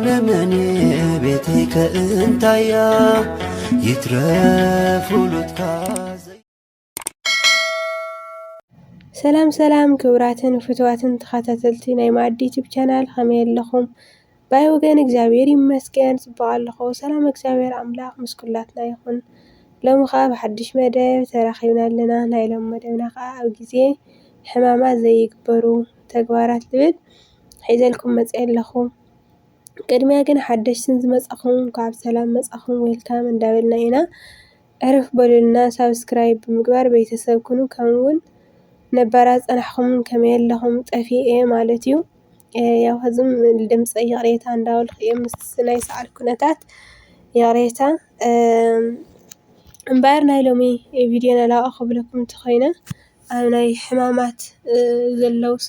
ዓለምኔ ቤተይ ከእንታያ ይትረፉሉትካ ሰላም ሰላም ክቡራትን ፍትዋትን ተኸታተልቲ ናይ ማዕዲ ዩቲዩብ ቻናል ከመይ ኣለኹም? ባይ ወገን እግዚአብሔር ይመስገን ጽቡቕ ኣለኹ። ሰላም እግዚአብሔር ኣምላኽ ምስ ኩላትና ይኹን። ሎሚ ኸዓ ብሓድሽ መደብ ተራኺብና ኣለና። ናይ ሎሚ መደብና ኸዓ ኣብ ግዜ ሕማማት ዘይግበሩ ተግባራት ልብል ሒዘልኩም መፅአ ኣለኹ። ቅድሚያ ግን ሓደሽትን ዝመጻኹም ካብ ሰላም መጻኹም ዌልካም እንዳበልና ኢና። ዕርፍ በሉልና ሳብስክራይብ ብምግባር ቤተሰብ ኩኑ ከምኡውን ነባራት ፀናሕኹም ከመይ ኣለኹም ጠፊአ ማለት እዩ። ያው ህዝም ድምፂ የቕሬታ እንዳበልኩ እየ ምስ ናይ ሰዓል ኩነታት የቕሬታ እምበር ናይ ሎሚ ቪድዮና ላብኣ ክብለኩም እንተኾይነ ኣብ ናይ ሕማማት ዘለውሲ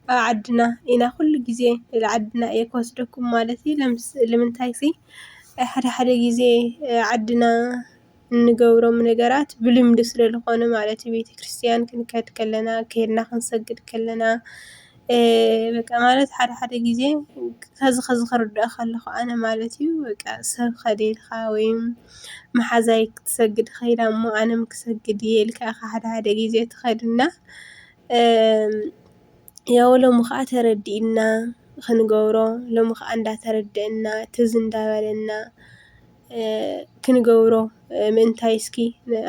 ኣብ ዓድና ኢና ኩሉ ግዜ ዓድና እየ ክወስደኩም ማለት እዩ። ንምንታይሲ ሓደ ሓደ ግዜ ዓድና እንገብሮም ነገራት ብልምዲ ስለዝኾነ ማለት እዩ። ቤተክርስትያን ክንከድ ከለና ከይድና ክንሰግድ ከለና በቃ ማለት ሓደ ሓደ ግዜ ከዚ ክርድእ ከለኹ ኣነ ማለት እዩ በቃ ሰብ ከደልካ ወይ መሓዛይ ክትሰግድ ከይዳ እሞ ኣነም ክሰግድ እየ ኢልካ ሓደ ሓደ ግዜ ትኸድና። ያው ሎሚ ኸዓ ተረዲእና ክንገብሮ ሎሚ ኸዓ እንዳተረድአና ትዝ እንዳበለና ክንገብሮ ምእንታይ እስኪ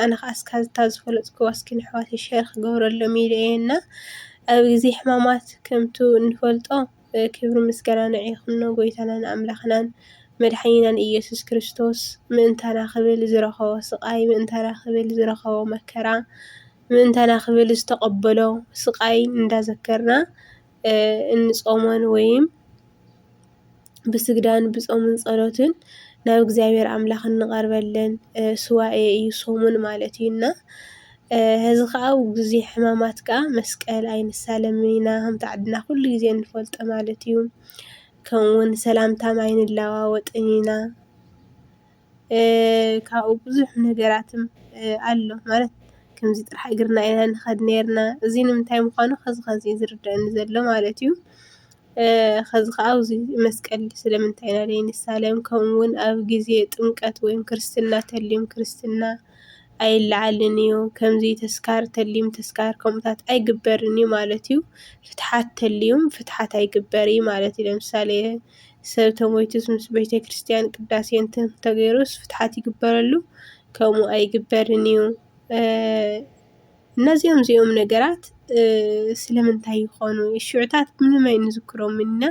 ኣነ ኸዓ እስካብ ዝፈለጥክዎ እስኪ ንኣሕዋተይ ሸር ክገብረሎም ኢለየና። ኣብ ግዜ ሕማማት ከምቱ እንፈልጦ ክብሪ ምስጋና ንዕ ይኹኖ ጎይታናን ኣምላኽናን መድሓኒናን ኢየሱስ ክርስቶስ ምእንታና ክብል ዝረኸቦ ስቃይ ምእንታና ክብል ዝረኸቦ መከራ ምእንታና ክብል ዝተቐበሎ ስቃይ እንዳዘከርና እንጾሞን ወይም ብስግዳን ብጾምን ጸሎትን ናብ እግዚአብሔር ኣምላኽ እንቐርበለን ስዋኤ እዩ ሶሙን ማለት እዩና። ሕዚ ኸዓ ኣብ ግዜ ሕማማት ከዓ መስቀል ኣይንሳለምን ኢና ከምቲ ዓድና ኩሉ ግዜ እንፈልጦ ማለት እዩ። ከምኡውን ሰላምታ ኣይንለዋወጥን ኢና። ካብኡ ብዙሕ ነገራትም ኣሎ ማለት ከምዚ ጥራሕ እግርና ኢና ንኸድ ነርና እዚ ንምንታይ ምዃኑ ኸዚ ዝርደአኒ ዘሎ ማለት እዩ። ኸዚ ኸዓ ኣብዚ መስቀል ስለምንታይ ኢና ዘይንሳለም ከምኡውን ኣብ ግዜ ጥምቀት ወይም ክርስትና ተልዮም ክርስትና ኣይለዓልን እዩ። ከምዚ ተስካር ተልዮም ተስካር ከምኡታት ኣይግበርን እዩ ማለት እዩ። ፍትሓት ተልዮም ፍትሓት ኣይግበር እዩ ማለት እዩ። ለምሳሌ ሰብ ተሞይቱስ ምስ ቤተክርስትያን ቅዳሴ እንተገይሩስ ፍትሓት ይግበረሉ ከምኡ ኣይግበርን እዩ። እነዚኦም እዚኦም ነገራት ስለምንታይ ይኾኑ ሽዑታት ምንም ኣይንዝክሮምን ኢና።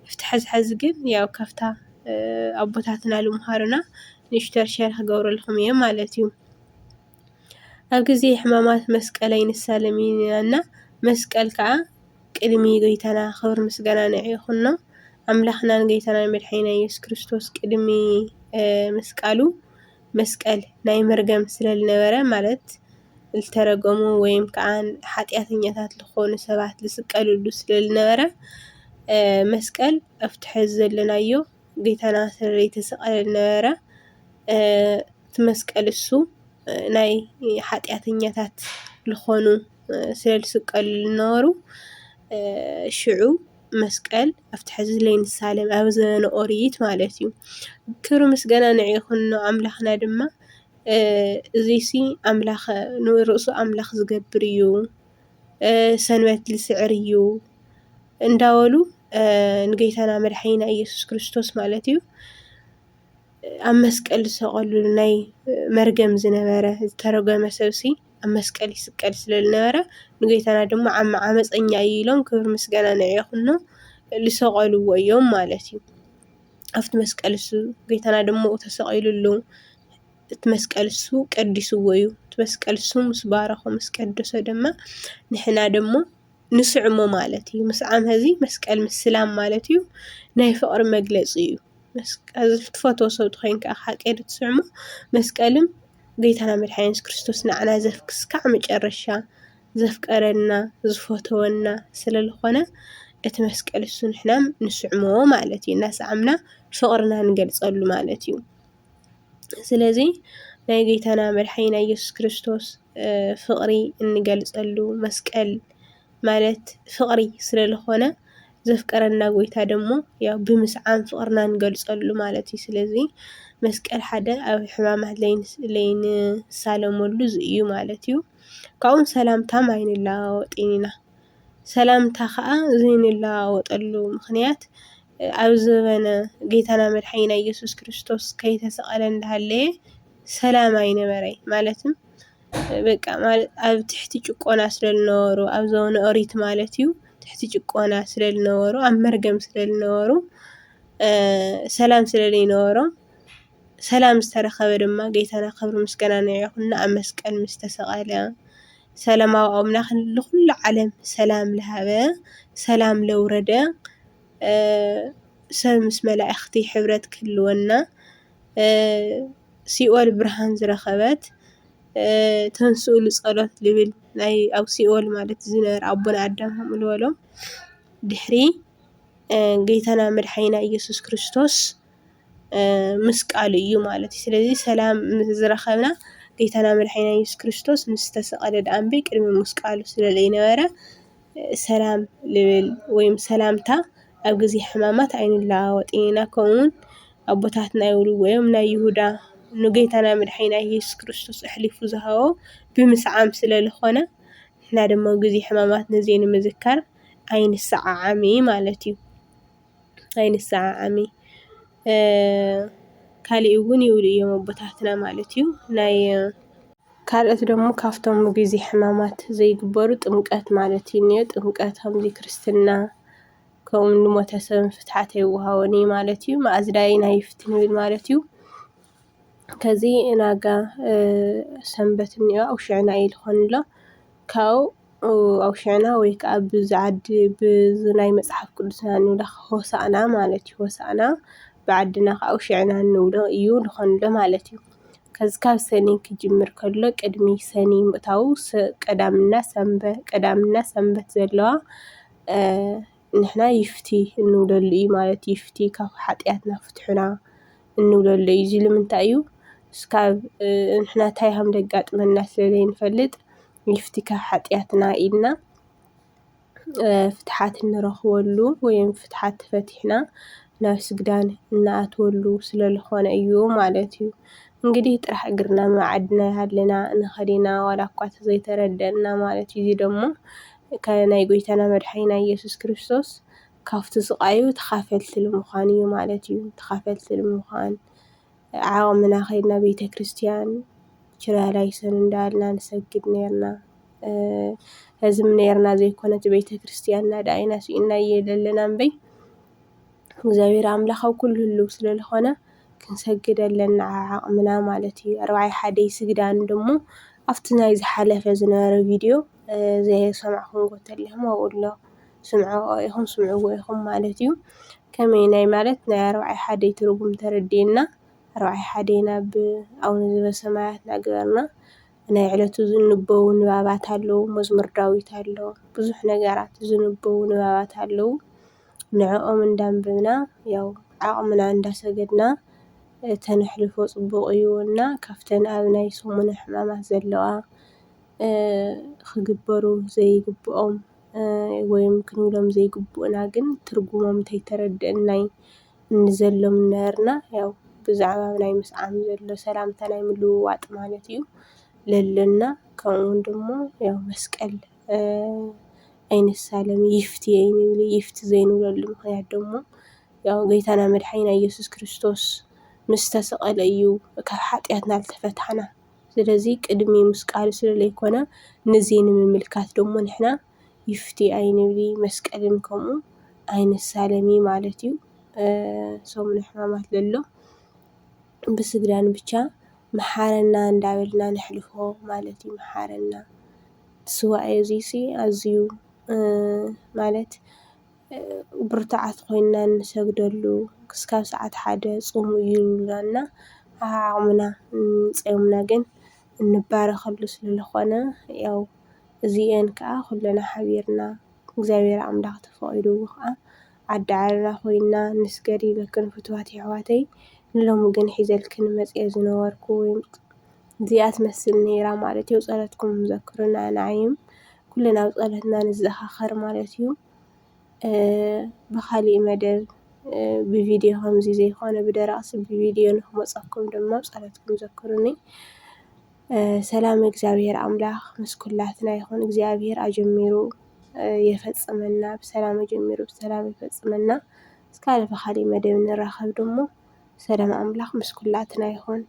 ኣብቲ ሕዚ ግን ያው ካብታ ኣቦታትና ልምሃሩና ንእሽተይ ሸር ክገብረልኩም እየ ማለት እዩ። ኣብ ግዜ ሕማማት መስቀል ኣይንሳለምን ኢና መስቀል ከዓ ቅድሚ ጎይታና ክብሪ ምስጋና ንዕ ይኹኖ ኣምላኽናን ጎይታናን መድሓኒና ኢየሱስ ክርስቶስ ቅድሚ ምስቃሉ መስቀል ናይ መርገም ስለዝነበረ ማለት ዝተረገሙ ወይም ከዓ ሓጢያተኛታት ዝኾኑ ሰባት ዝስቀልሉ ስለዝነበረ መስቀል ኣብቲ ሕዚ ዘለናዮ ጎይታና ስለዘይተሰቀለ ዝነበረ እቲ መስቀል እሱ ናይ ሓጢያተኛታት ዝኾኑ ስለዝስቀሉ ዝነበሩ ሽዑ መስቀል ኣብቲ ሕዚ ዘይንሳለም ኣብ ዘበነ ኦሪት ማለት እዩ። ክብሪ ምስጋና ንዕ ይኹኖ ኣምላኽና ድማ እዙይሲ ኣምላኽ ንርእሱ ኣምላኽ ዝገብር እዩ ሰንበት ዝስዕር እዩ እንዳበሉ ንጎይታና መድሓኒና ኢየሱስ ክርስቶስ ማለት እዩ ኣብ መስቀል ዝሰቐሉሉ ናይ መርገም ዝነበረ ዝተረገመ ሰብሲ ኣብ መስቀል ይስቀል ስለዝነበረ ንጎይታና ድማ ዓመፀኛ እዩ ኢሎም ክብሪ ምስጋና ንዕ ይኹኖ ዝሰቐልዎ እዮም ማለት እዩ። ኣብቲ መስቀል እሱ ጎይታና ድማ ተሰቒሉሉ እቲ መስቀል እሱ ቀዲስዎ እዩ። እቲ መስቀል እሱ ምስ ባረኾ ምስ ቀደሰ ድማ ንሕና ደሞ ንስዕሞ ማለት እዩ። ምስዓም ሕዚ መስቀል ምስላም ማለት እዩ ናይ ፍቕሪ መግለፂ እዩ። ትፈትዎ ሰብ እንተኮይንካ ከይዲ ትስዕሞ መስቀልም ጎይታና መድሓኒና ኢየሱስ ክርስቶስ ንዓና ክሳብ መጨረሻ ዘፍቀረና ዝፈተወና ስለዝኾነ እቲ መስቀል እሱ ንሕና ንስዕሞ ማለት እዩ። እናሰዓምና ፍቕርና ንገልፀሉ ማለት እዩ። ስለዚ ናይ ጎይታና መድሓኒና ኢየሱስ ክርስቶስ ፍቕሪ እንገልፀሉ መስቀል ማለት ፍቕሪ ስለዝኾነ ዘፍቀረና ጎይታ ደሞ ያው ብምስዓም ፍቅርና ንገልጸሉ ማለት እዩ። ስለዚ መስቀል ሓደ ኣብ ሕማማት ለይንሳለመሉ እዩ ማለት እዩ። ካብኡ ሰላምታ ኣይንለዋወጥን ኢና። ሰላምታ ከዓ ዘይንለዋወጠሉ ምክንያት ኣብ ዘበነ ጌታና መድሓኒና ኢየሱስ ክርስቶስ ከይተሰቀለ እንዳሃለየ ሰላም ኣይነበረይ ማለትም በቃ ኣብ ትሕቲ ጭቆና ስለዝነበሩ ኣብ ዘበነ ኦሪት ማለት እዩ ትሕቲ ጭቆና ስለዝነበሩ ኣብ መርገም ስለዝነበሩ ሰላም ስለዘይነበሮም ሰላም ዝተረኸበ ድማ ጌታና ክብሪ ምስጋና ይኹንና ኣብ መስቀል ምስ ተሰቐለ ሰላማዊ ኣምላኽ ንኩሉ ዓለም ሰላም ዝሃበ ሰላም ዘውረደ ሰብ ምስ መላእኽቲ ሕብረት ክህልወና ሲኦል ብርሃን ዝረኸበት ተንስኡ ንጸሎት ዝብል ናይ ኣብ ሲኦል ማለት ዝነበረ ኣቦና ኣዳም ከምኡ ዝበሎም ድሕሪ ጌታና መድሓኒና ኢየሱስ ክርስቶስ ምስቃሉ እዩ ማለት እዩ። ስለዚ ሰላም ዝረኸብና ጌታና መድሓኒና ኢየሱስ ክርስቶስ ምስ ተሰቐለ ደኣ እምበር ቅድሚ ምስቃሉ ስለዘይነበረ ሰላም ዝብል ወይ ሰላምታ ኣብ ግዜ ሕማማት ኣይንለዋወጥን ኢና። ከምኡውን ኣቦታትና ይብልዎ እዮም ናይ ይሁዳ ንጌታና መድሓኒና ኢየሱስ ክርስቶስ ኣሕሊፉ ዝሃቦ ብምስዓም ስለዝኾነ ንሕና ድማ ኣብ ግዜ ሕማማት ነዚ ንምዝካር ኣይንሰዓዓምን ማለት እዩ። ኣይንሰዓዓምን ካሊእ እውን ይብሉ እዮም ኣቦታትና ማለት እዩ። ናይ ካልኦት ደግሞ ካብቶም ግዜ ሕማማት ዘይግበሩ ጥምቀት ማለት እዩ እኒኦ። ጥምቀት ከምዚ ክርስትና ከምኡ ንሞተ ሰብ ፍትሓት ኣይወሃቦን እዩ ማለት እዩ። ማእዝዳይ ናይ ይፍቲ ንብል ማለት እዩ። ከዚ ናጋ ሰንበት እኒኦ ኣውሽዕና እዩ ዝኾን ኣሎ ካብኡ ኣውሽዕና ወይ ከዓ ብዝዓዲ ብናይ መፅሓፍ ቅዱስና ንብሎ ሆሳእና ማለት እዩ። ሆሳእና ብዓድና ከዓ ኣውሽዕና ንብሎ እዩ ዝኾን ኣሎ ማለት እዩ። ከዚ ካብ ሰኒ ክጅምር ከሎ ቅድሚ ሰኒ ምእታው ቀዳምና ሰንበት ዘለዋ ንሕና ይፍቲ እንብለሉ እዩ ማለት እዩ። ይፍቲ ካብ ሓጢኣትና ፍትሑና እንብለሉ እዩ። እዚ ንምንታይ እዩ? እስካብ ንሕና እንታይ ከም ዘጋጥመና ስለዘይንፈልጥ ይፍቲ ካብ ሓጢኣትና ኢልና ፍትሓት እንረኽበሉ ወይም ፍትሓት ተፈቲሕና ናብ ስግዳን እናኣትወሉ ስለዝኾነ እዩ ማለት እዩ። እንግዲህ ጥራሕ እግርና መዓድና ሃለና ንኸድ ኢና ዋላ እኳ ዘይተረድአና ማለት እዩ። እዚ ደሞ ናይ ጎይታና መድሓኒና ኢየሱስ ክርስቶስ ካብቲ ስቃዩ ተኻፈልቲ ንምዃን እዩ ማለት እዩ። ተኻፈልቲ ንምዃን ዓቕምና ከይድና ቤተ ክርስቲያን ችራላይሰን እንዳበልና ንሰግድ ነርና። ህዝቢ ነርና ዘይኮነት ቤተ ክርስቲያን እናዳእይና ስኢና እየ ዘለና እምበይ እግዚኣብሔር ኣምላኽ ኣብ ኩሉ ህልው ስለዝኾነ ክንሰግድ ኣለና ዓቕምና ማለት እዩ። 41 ስግዳን ደሞ ኣብቲ ናይ ዝሓለፈ ዝነበረ ቪድዮ ዘይሰማዕኹምዎ እንተሊኹም ኣብኡ ኣሎ ስምዕዎ ኢኹም ስምዕዎ ኢኹም ማለት እዩ። ከመይ ናይ ማለት ናይ 41 ትርጉም ተረዲእና 41 ናብ ኣቡነ ዘበሰማያት እናገበርና ናይ ዕለቱ ዝንበቡ ንባባት ኣለዉ፣ መዝሙር ዳዊት ኣሎ፣ ብዙሕ ነገራት ዝንበቡ ንባባት ኣለዉ። ንዕኦም እንዳንበብና ያው ዓቕምና እንዳሰገድና ተነሕልፎ ፅቡቕ እዩ እና ካብተን ኣብ ናይ ሰሙነ ሕማማት ዘለዋ ክግበሩ ዘይግብኦም ወይም ክንብሎም ዘይግቡእና ግን ትርጉሞም እንተይተረድአናይ እንዘሎም ነበርና ያው ብዛዕባ ናይ ምስዓም ዘሎ ሰላምታ ናይ ምልውዋጥ ማለት እዩ ለለና። ከምኡውን ደሞ ያው መስቀል ኣይንሳለምን ይፍቲ ኣይንብል ይፍቲ ዘይንብለሉ ምክንያት ደሞ ያው ጌታና መድሓኒና ኢየሱስ ክርስቶስ ምስ ተሰቐለ እዩ ካብ ሓጢኣትና ዝተፈታሕና። ስለዚ ቅድሚ ምስቃሉ ስለዘይኮነ ነዚ ንምምልካት ደሞ ንሕና ይፍቲ ኣይንብል መስቀልን ከምኡ ኣይንሳለምን ማለት እዩ። ሰሙነ ሕማማት ዘሎ ብስግዳን ብቻ መሓረና እንዳበልና ነሕልፎ ማለት እዩ። መሓረና ስዋዕ እዙይሲ ኣዝዩ ማለት ብርቱዓት ኮይንና እንሰግደሉ ክስካብ ሰዓት 1 ፁሙ ይብለና ዓቕምና ፀሙና ግን እንባረኸሉ ስለዝኾነ ያው እዚአን ከዓ ኩለና ሓቢርና እግዚኣብሔር ኣምላኽ ተፈቒድዎ ከዓ ዓዲ ዓለና ኮይንና ንስገድ ይብለክን ፍትዋት ኣሕዋተይ ንሎሚ ግን ሒዘልክን መፅአ ዝነበርኩ እዚኣ ትመስል ነይራ ማለት እዩ። ጸሎትኩም ዘክሩና ንዓይም ኩልና ኣብ ጸሎትና ንዘኻኸር ማለት እዩ። ብኻሊእ መደብ ብቪድዮ ከምዚ ዘይኮነ ብደረቕሲ ብቪድዮ ንክመፀኩም ድማ ጸሎትኩም ዘክሩኒ። ሰላም እግዚአብሔር አምላኽ ምስ ኩላትና ይኹን። እግዚአብሔር አጀሚሩ የፈጽመና ብሰላም አጀሚሩ ብሰላም ይፈጽመና። እስካለ ብኻሊእ መደብ ንራኸብ ደሞ ሰላም አምላኽ ምስ ኩላትና ይኹን።